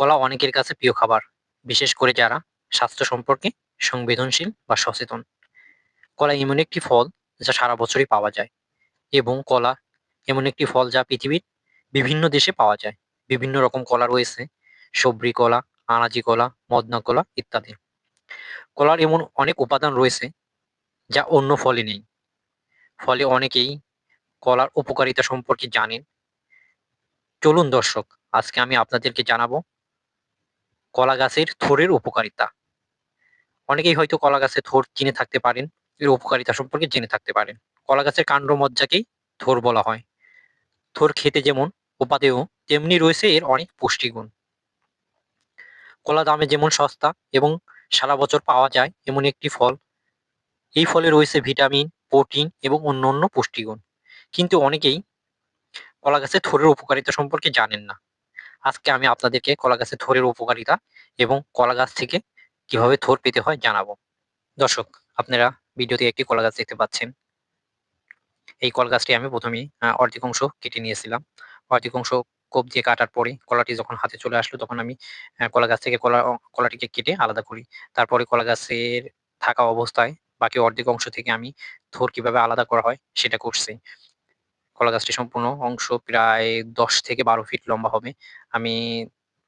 কলা অনেকের কাছে প্রিয় খাবার, বিশেষ করে যারা স্বাস্থ্য সম্পর্কে সংবেদনশীল বা সচেতন। কলা এমন একটি ফল যা সারা বছরই পাওয়া যায় এবং কলা এমন একটি ফল যা পৃথিবীর বিভিন্ন দেশে পাওয়া যায়। বিভিন্ন রকম কলা রয়েছে, সবরি কলা, আনাজি কলা, মদনা কলা ইত্যাদি। কলার এমন অনেক উপাদান রয়েছে যা অন্য ফলে নেই। ফলে অনেকেই কলার উপকারিতা সম্পর্কে জানেন। চলুন দর্শক, আজকে আমি আপনাদেরকে জানাবো কলা গাছের থোড়ের উপকারিতা। অনেকেই হয়তো কলা গাছের থোড় চিনে থাকতে পারেন, এর উপকারিতা সম্পর্কে জেনে থাকতে পারেন। কলা গাছের কাণ্ড মজ্জাকেই থোড় বলা হয়। থোড় খেতে যেমন উপাদেয়, তেমনি রয়েছে এর অনেক পুষ্টিগুণ। কলা দামে যেমন সস্তা এবং সারা বছর পাওয়া যায় এমন একটি ফল। এই ফলে রয়েছে ভিটামিন, প্রোটিন এবং অন্যান্য পুষ্টিগুণ। কিন্তু অনেকেই কলা গাছের থোড়ের উপকারিতা সম্পর্কে জানেন না। আজকে আমি আপনাদেরকে কলা গাছের থোড়ের উপকারিতা এবং কলা গাছ থেকে কিভাবে থোড় পেতে হয় জানাবো। দর্শক, আপনারা ভিডিওতে একটি কলা গাছ দেখতে পাচ্ছেন। এই কলা গাছটি আমি প্রথমেই অর্ধেক অংশ কেটে নিয়েছিলাম। অর্ধেক অংশ কোপ দিয়ে কাটার পরে কলাটি যখন হাতে চলে আসলো তখন আমি কলা গাছ থেকে কলাটিকে কেটে আলাদা করি। তারপরে কলা গাছের থাকা অবস্থায় বাকি অর্ধেক অংশ থেকে আমি থোড় কিভাবে আলাদা করা হয় সেটা করছি। কলা গাছটি সম্পূর্ণ অংশ প্রায় ১০ থেকে ১২ ফিট লম্বা হবে। আমি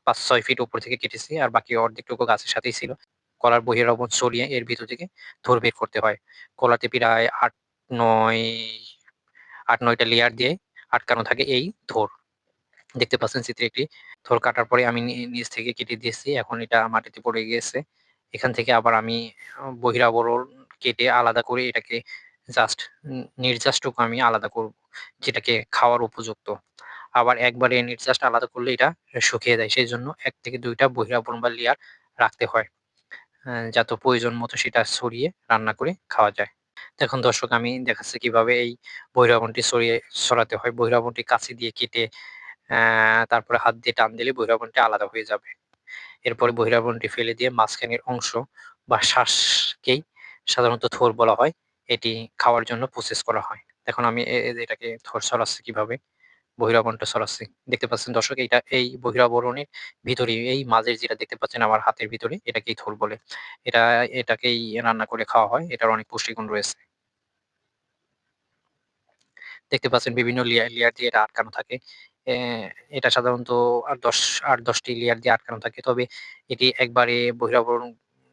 ৫-৬ ফিট উপর থেকে কেটেছি আর বাকি অর্ধেকটুকু গাছের সাথেই ছিল। কলার বহিরাবরণ সরিয়ে এর ভিতর থেকে থোড় বের করতে হয়। কলাতে প্রায় ৮-৯ ৮-৯ টা লেয়ার দিয়ে আটকানো থাকে এই থোড়। দেখতে পাচ্ছেন চিত্রে একটি থোড় কাটার পরে আমি নিচ থেকে কেটে দিয়েছি। এখন এটা মাটিতে পড়ে গিয়েছে। এখান থেকে আবার আমি বহিরাবরণ কেটে আলাদা করে এটাকে জাস্ট নির্যাসটুকু আমি আলাদা করব, যেটাকে খাওয়ার উপযুক্ত। আবার একবারে নির্যাস আলাদা করলে এটা শুকিয়ে যায়। সেজন্য ১ থেকে ২ টা বহিরাবরণ বা লেয়ার রাখতে হয়। যাতে প্রয়োজন মতো সেটা ছড়িয়ে রান্না করে খাওয়া যায়। দেখুন দর্শক, আমি দেখাচ্ছি কিভাবে এই বহিরাবরণটি ছড়াতে হয়। বহিরাবরণটি কাঁচি দিয়ে কেটে তারপরে হাত দিয়ে টান দিলে বহিরাবরণটি আলাদা হয়ে যাবে। এরপরে বহিরাবরণটি ফেলে দিয়ে মাঝখানের অংশ বা শ্বাসকেই সাধারণত থোড় বলা হয়। এটি খাওয়ার জন্য প্রসেস করা হয়। এখন আমি এটাকে থোড় ছড়াচ্ছি কিভাবে, বহিরাবরণটা ছড়াচ্ছি। দেখতে পাচ্ছেন দর্শক, এই বহিরাবরণের ভিতরে এই মাঝের যেটা দেখতে পাচ্ছেন আমার হাতের ভিতরে এটাকেই থোড় বলে। এটা এটাকেই রান্না করে খাওয়া হয়। এটার অনেক পুষ্টিগুণ রয়েছে। দেখতে পাচ্ছেন বিভিন্ন লেয়ার দিয়ে এটা আটকানো থাকে। অ্যা এটা সাধারণত ৮-১০ টি লেয়ার দিয়ে আটকানো থাকে। তবে এটি একবারে বহিরাবরণ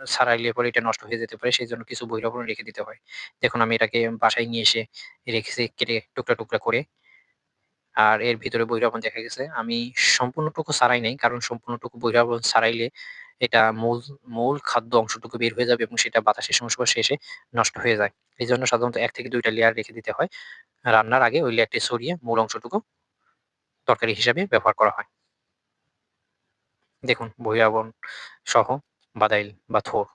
ছাড়াইলে পরে এটা নষ্ট হয়ে যেতে পারে। সেজন্য কিছু বহিরাবরণ রেখে দিতে হয়। দেখুন আমি এটাকে বাসায় নিয়ে এসে রেখেছি কেটে টুকরা করে। আর এর ভিতরে বহিরাবরণ দেখা গেছে আমি সম্পূর্ণটুকু ছাড়াই নাই। কারণ সম্পূর্ণটুকু বহিরাবরণ ছাড়াইলে এটা মূল খাদ্য অংশটুকু বের হয়ে যাবে এবং সেটা বাতাসের সংস্পর্শে এসে নষ্ট হয়ে যায়। এজন্য সাধারণত ১ থেকে ২ টা লেয়ার রেখে দিতে হয়। রান্নার আগে ওই লেয়ারটি সরিয়ে মূল অংশটুকু তরকারি হিসেবে ব্যবহার করা হয়। দেখুন বহিরাবরণ সহ বাদাইল বা থোড়।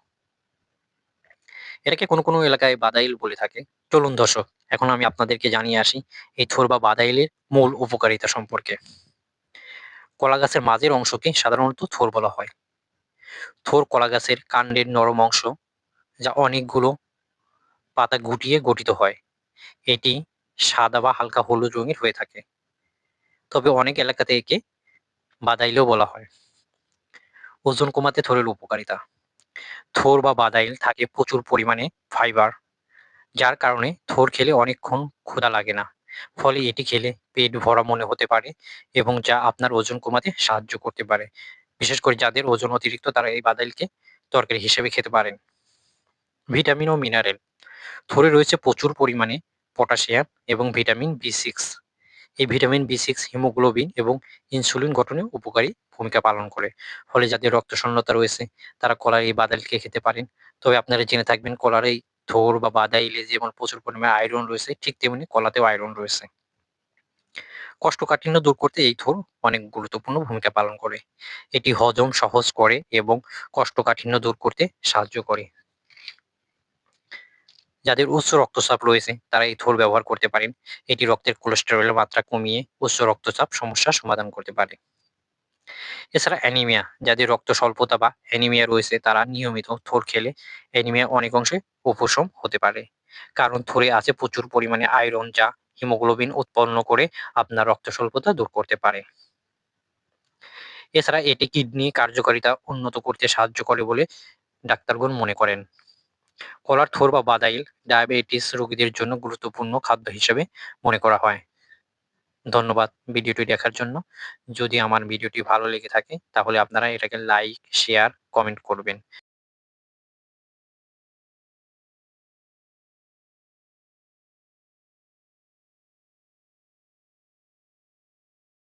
এটাকে কোনো এলাকায় বাদাইল বলে থাকে। চলুন দর্শক, এখন আমি আপনাদেরকে জানিয়ে আসি এই থোড় বা বাদাইলের মূল উপকারিতা সম্পর্কে। কলা গাছের মাঝের অংশকে সাধারণত থোড় বলা হয়। থোড় কলা গাছের কাণ্ডের নরম অংশ যা অনেকগুলো পাতা গুটিয়ে গঠিত হয়। এটি সাদা বা হালকা হলুদ রঙের হয়ে থাকে। তবে অনেক এলাকাতে একে বাদাইলও বলা হয়। ওজন কমাতে থোড়ের উপকারিতা। থোড় বা বাদাইল থাকে প্রচুর পরিমাণে ফাইবার, যার কারণে থোড় খেলে অনেকক্ষণ ক্ষুধা লাগে না। ফলে এটি খেলে পেট ভরা মনে হতে পারে এবং যা আপনার ওজন কমাতে সাহায্য করতে পারে। বিশেষ করে যাদের ওজন অতিরিক্ত তারা এই বাদাইলকে তরকারি হিসেবে খেতে পারেন। ভিটামিন ও মিনারেল। থোড়ে রয়েছে প্রচুর পরিমাণে পটাশিয়াম এবং ভিটামিন বি6। এই ভিটামিন বি6 হিমোগ্লোবিন এবং ইনসুলিন গঠনে উপকারী ভূমিকা পালন করে। ফলে যাদের রক্ত শূন্যতা রয়েছে তারা কলার এই বাদাইলকে খেতে পারেন। তবে আপনারা জেনে থাকবেন কলার এই থোড় বা বাদাইলে যেমন প্রচুর পরিমাণে আয়রন রয়েছে, ঠিক তেমনি কলাতেও আয়রন রয়েছে। কোষ্ঠকাঠিন্য দূর করতে এই থোড় অনেক গুরুত্বপূর্ণ ভূমিকা পালন করে। এটি হজম সহজ করে এবং কোষ্ঠকাঠিন্য দূর করতে সাহায্য করে। যাদের উচ্চ রক্তচাপ রয়েছে তারা এই থোড় ব্যবহার করতে পারেন। এটি রক্তের কোলেস্টেরলের মাত্রা কমিয়ে উচ্চ রক্তচাপ সমস্যার সমাধান করতে পারে। এছাড়া অ্যানিমিয়া, যাদের রক্ত স্বল্পতা বা অ্যানিমিয়া রয়েছে তারা নিয়মিত থোড় খেলে অ্যানিমিয়া অনেক অংশে উপশম হতে পারে। কারণ থোড়ে আছে প্রচুর পরিমাণে আয়রন যা হিমোগ্লোবিন উৎপন্ন করে আপনার রক্ত স্বল্পতা দূর করতে পারে। এছাড়া এটি কিডনি কার্যকারিতা উন্নত করতে সাহায্য করে বলে ডাক্তারগণ মনে করেন। কলার থোড় বা বাদাইল ডায়াবেটিস রোগীদের জন্য গুরুত্বপূর্ণ খাদ্য হিসেবে মনে করা হয়। ধন্যবাদ ভিডিওটি দেখার জন্য। যদি আমার ভিডিওটি ভালো লেগে থাকে তাহলে আপনারা এটাকে লাইক, শেয়ার, কমেন্ট করবেন।